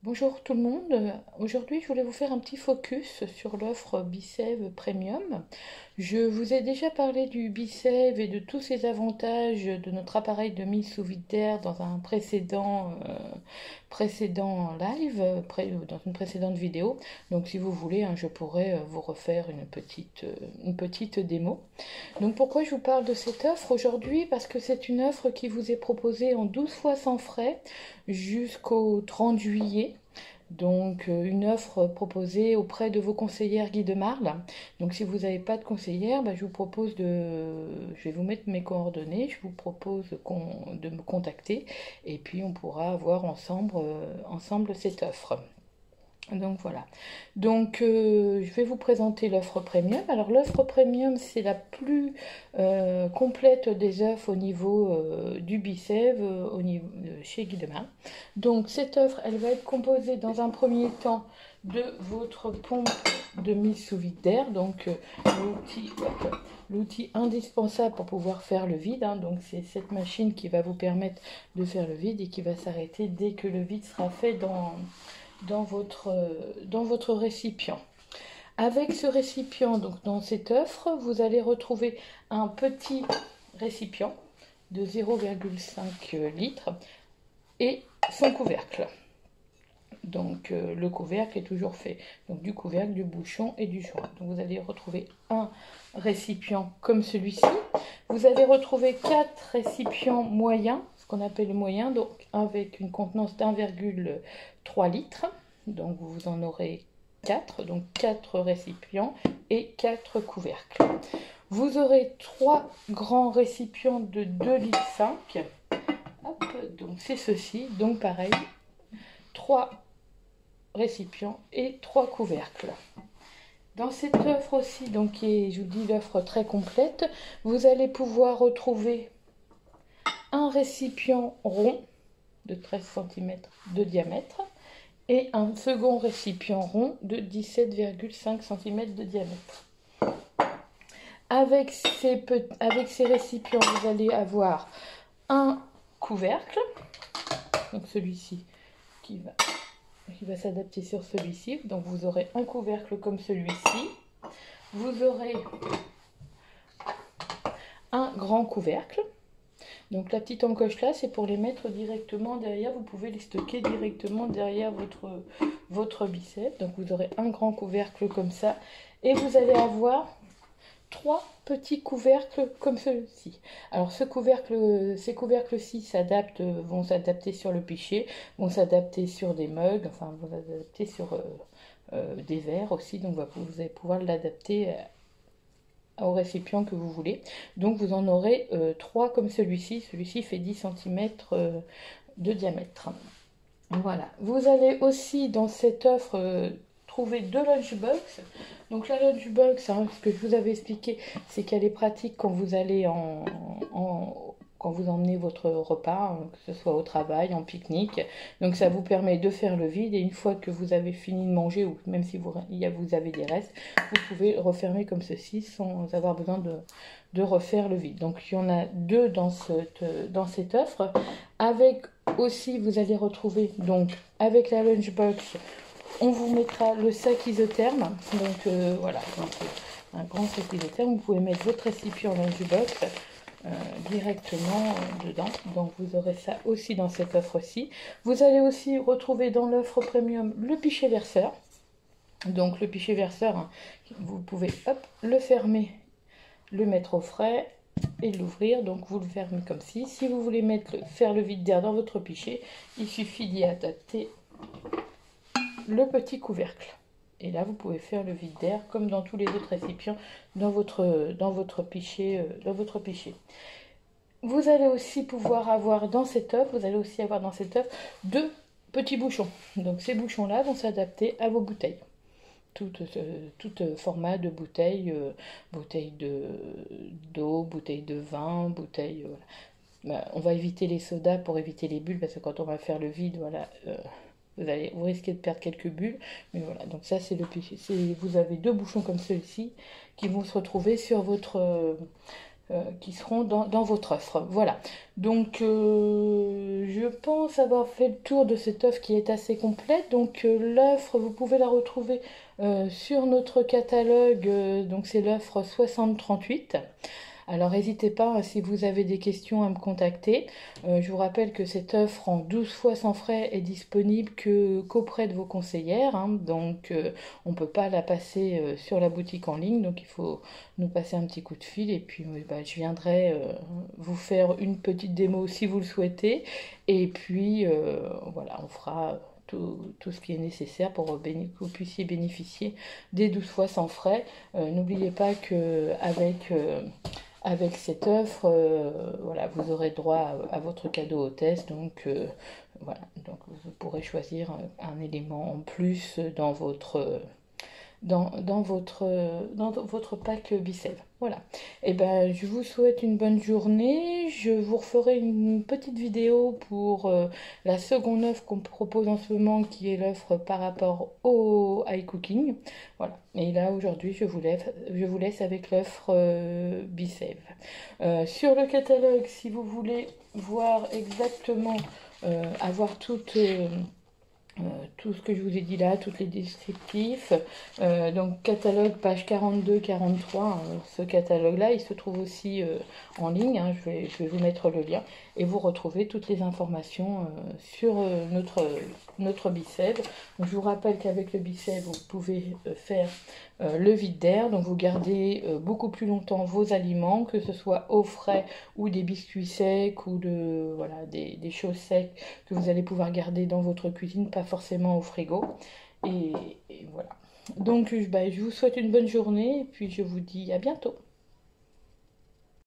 Bonjour tout le monde. Aujourd'hui, je voulais vous faire un petit focus sur l'offre BeSave Premium. Je vous ai déjà parlé du BeSave et de tous ses avantages de notre appareil de mise sous vide d'air dans un précédent live, dans une précédente vidéo. Donc, si vous voulez, je pourrais vous refaire une petite démo. Donc, pourquoi je vous parle de cette offre aujourd'hui? Parce que c'est une offre qui vous est proposée en 12 fois sans frais jusqu'au 30 juillet. Donc, une offre proposée auprès de vos conseillères Guy de Marle. Donc, si vous n'avez pas de conseillère, je vous propose je vais vous mettre mes coordonnées, je vous propose de me contacter et puis on pourra voir ensemble cette offre. Donc voilà. Donc je vais vous présenter l'offre premium. Alors l'offre premium, c'est la plus complète des offres au niveau du BeSave, au niveau chez Guillemard. Donc cette offre, elle va être composée dans un premier temps de votre pompe de mise sous vide d'air, donc l'outil indispensable pour pouvoir faire le vide. Donc c'est cette machine qui va vous permettre de faire le vide et qui va s'arrêter dès que le vide sera fait dans votre récipient. Avec ce récipient, donc dans cette offre, vous allez retrouver un petit récipient de 0,5 litres et son couvercle. Donc le couvercle est toujours fait donc du couvercle, du bouchon et du joint. Donc vous allez retrouver un récipient comme celui-ci. Vous allez retrouver 4 récipients moyens, ce qu'on appelle moyen, donc avec une contenance d'1,3 litre. Donc vous en aurez 4, donc 4 récipients et 4 couvercles. Vous aurez 3 grands récipients de 2,5 litres. Hop, donc c'est ceci, donc pareil, 3 récipients et 3 couvercles. Dans cette offre aussi, donc qui est, je vous dis, l'offre très complète, vous allez pouvoir retrouver un récipient rond de 13 cm de diamètre et un second récipient rond de 17,5 cm de diamètre. Avec ces récipients, vous allez avoir un couvercle, donc celui-ci qui va s'adapter sur celui-ci. Donc vous aurez un couvercle comme celui-ci. Vous aurez un grand couvercle. Donc la petite encoche là, c'est pour les mettre directement derrière. Vous pouvez les stocker directement derrière votre biceps. Donc vous aurez un grand couvercle comme ça. Et vous allez avoir 3 petits couvercles comme celui-ci. Alors ces couvercles-ci vont s'adapter sur le pichet, vont s'adapter sur des mugs, enfin vont s'adapter sur des verres aussi. Donc vous allez pouvoir l'adapter au récipient que vous voulez. Donc vous en aurez 3 comme celui-ci. Celui-ci fait 10 cm de diamètre. Voilà. Vous allez aussi dans cette offre trouver 2 lunchbox. Donc la lunchbox, ce que je vous avais expliqué, c'est qu'elle est pratique quand vous allez quand vous emmenez votre repas, que ce soit au travail, en pique-nique. Donc ça vous permet de faire le vide et une fois que vous avez fini de manger, ou même si vous avez des restes, vous pouvez refermer comme ceci sans avoir besoin de refaire le vide. Donc il y en a 2 dans cette offre. Avec aussi, vous allez retrouver, donc avec la lunchbox, on vous mettra le sac isotherme. Donc voilà, donc, un grand sac isotherme. Vous pouvez mettre votre récipient dans du box directement dedans. Donc vous aurez ça aussi dans cette offre-ci. Vous allez aussi retrouver dans l'offre premium le pichet verseur. Donc le pichet verseur, vous pouvez le fermer, le mettre au frais et l'ouvrir. Donc vous le fermez comme ci. Si vous voulez faire le vide d'air dans votre pichet, il suffit d'y adapter le petit couvercle. Et là, vous pouvez faire le vide d'air comme dans tous les autres récipients dans votre pichet. Vous allez aussi avoir dans cette offre, 2 petits bouchons. Donc ces bouchons-là vont s'adapter à vos bouteilles. Tout format de bouteille, bouteille d'eau, bouteille de vin, bouteille. Voilà. On va éviter les sodas pour éviter les bulles parce que quand on va faire le vide, voilà. Vous risquez de perdre quelques bulles, mais voilà, donc ça c'est le pichet. Vous avez 2 bouchons comme celui-ci qui vont se retrouver sur votre qui seront dans votre offre. Voilà. Donc, je pense avoir fait le tour de cette offre qui est assez complète. Donc, l'offre, vous pouvez la retrouver sur notre catalogue. Donc, c'est l'offre 6038. Alors n'hésitez pas, si vous avez des questions, à me contacter. Je vous rappelle que cette offre en 12 fois sans frais est disponible qu'auprès de vos conseillères, hein. Donc on ne peut pas la passer sur la boutique en ligne, donc il faut nous passer un petit coup de fil et puis bah, je viendrai vous faire une petite démo si vous le souhaitez. Et puis voilà, on fera tout ce qui est nécessaire pour que vous puissiez bénéficier des 12 fois sans frais. N'oubliez pas avec cette offre, voilà, vous aurez droit à votre cadeau hôtesse, donc voilà, donc vous pourrez choisir un élément en plus dans votre pack Bicep. Voilà. Et ben, je vous souhaite une bonne journée. Je vous referai une petite vidéo pour la seconde offre qu'on propose en ce moment, qui est l'offre par rapport au iCooking. Voilà. Et là, aujourd'hui, je vous laisse avec l'offre Bicep. Sur le catalogue, si vous voulez voir exactement, avoir tout ce que je vous ai dit là, tous les descriptifs. Donc catalogue page 42-43, hein, ce catalogue-là, il se trouve aussi en ligne, hein, je vais vous mettre le lien, et vous retrouvez toutes les informations sur notre Bicep. Donc, je vous rappelle qu'avec le Bicep, vous pouvez faire le vide d'air, donc vous gardez beaucoup plus longtemps vos aliments, que ce soit au frais ou des biscuits secs ou voilà, des choses secs que vous allez pouvoir garder dans votre cuisine, pas forcément au frigo. Et voilà. Donc bah, je vous souhaite une bonne journée et puis je vous dis à bientôt.